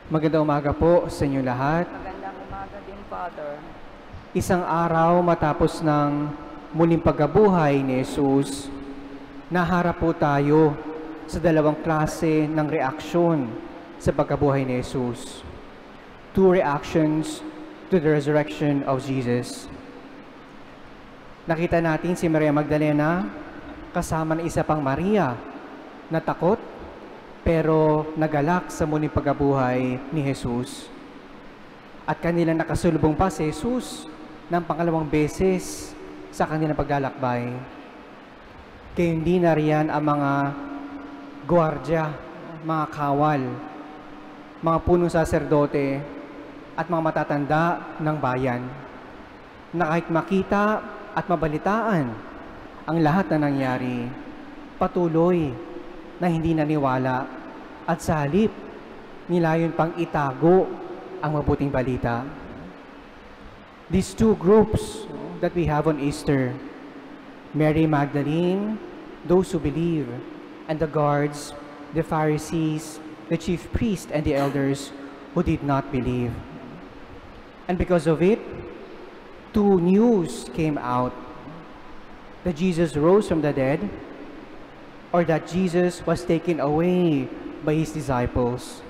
Magandang umaga po sa inyo lahat. Magandang umaga din, Father. Isang araw matapos ng muling pagkabuhay ni Jesus, naharap po tayo sa dalawang klase ng reaksyon sa pagkabuhay ni Jesus. Two reactions to the resurrection of Jesus. Nakita natin si Maria Magdalena kasama ng isa pang Maria na takot pero nagalak sa muling pagkabuhay ni Jesus. At kanilang nakasulubong pa si Jesus ng pangalawang beses sa kanilang paglalakbay. Kaya hindi na riyan ang mga gwardya, mga kawal, mga punong saserdote at mga matatanda ng bayan na kahit makita at mabalitaan ang lahat na nangyari, patuloy na hindi naniwala at sa halip nilayon pang itago ang mabuting balita. These two groups that we have on Easter, Mary Magdalene, those who believe, and the guards, the Pharisees, the chief priests, and the elders who did not believe. And because of it, two news came out: that Jesus rose from the dead, or that Jesus was taken away by His disciples.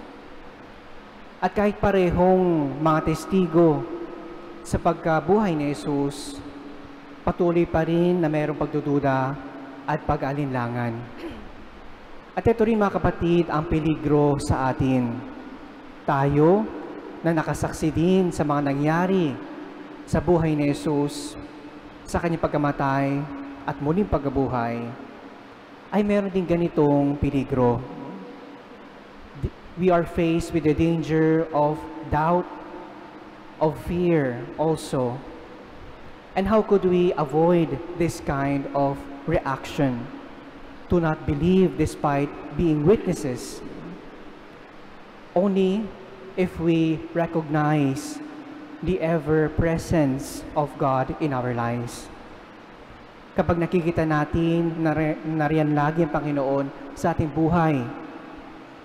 At kahit parehong mga testigo sa pagkabuhay ni Jesus, patuloy pa rin na mayroong pagdududa at pag-alinlangan. At ito rin mga kapatid ang peligro sa atin. Tayo na nakasaksi din sa mga nangyari sa buhay ni Jesus, sa kanyang pagkamatay at muling pagkabuhay, ay meron din ganitong peligro. We are faced with the danger of doubt, of fear also. And how could we avoid this kind of reaction? To not believe despite being witnesses? Only if we recognize the ever-presence of God in our lives. Kapag nakikita natin na nariyan lagi ang Panginoon sa ating buhay,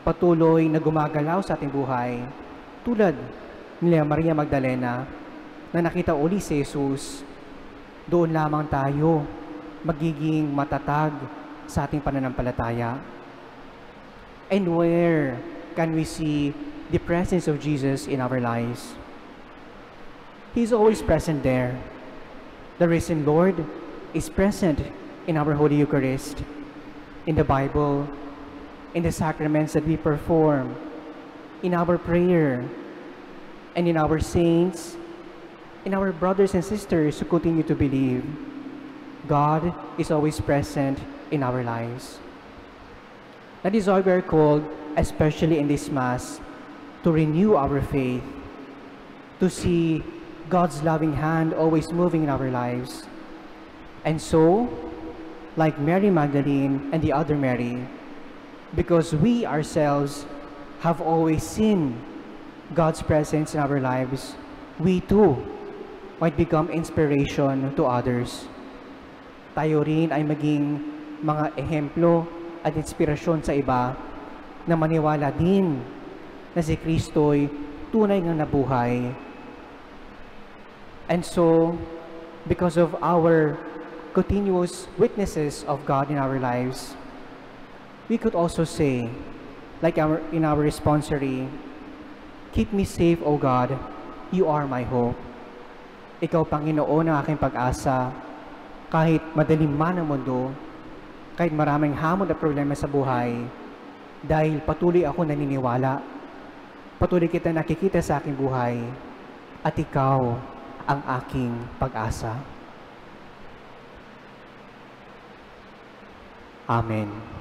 patuloy na gumagalaw sa ating buhay, tulad ni Maria Magdalena na nakita uli si Jesus, doon lamang tayo magiging matatag sa ating pananampalataya. And where can we see the presence of Jesus in our lives? He's always present there. The risen Lord is present in our Holy Eucharist, in the Bible, in the sacraments that we perform, in our prayer, and in our saints, in our brothers and sisters who continue to believe. God is always present in our lives. That is why we are called, especially in this Mass, to renew our faith, to see God's loving hand always moving in our lives. And so, like Mary Magdalene and the other Mary, because we ourselves have always seen God's presence in our lives, we too might become inspiration to others. Tayo rin ay maging mga ehemplo at inspirasyon sa iba na maniwala din na si Kristo'y tunay ngang nabuhay. And so, because of our continuous witnesses of God in our lives, we could also say, like in our responsory, "Keep me safe, O God, you are my hope." Ikaw, Panginoon, ang aking pag-asa, kahit madilim man ang mundo, kahit maraming hamon at problema sa buhay, dahil patuloy ako naniniwala, patuloy kita nakikita sa aking buhay, at ikaw ang aking pag-asa. Amen.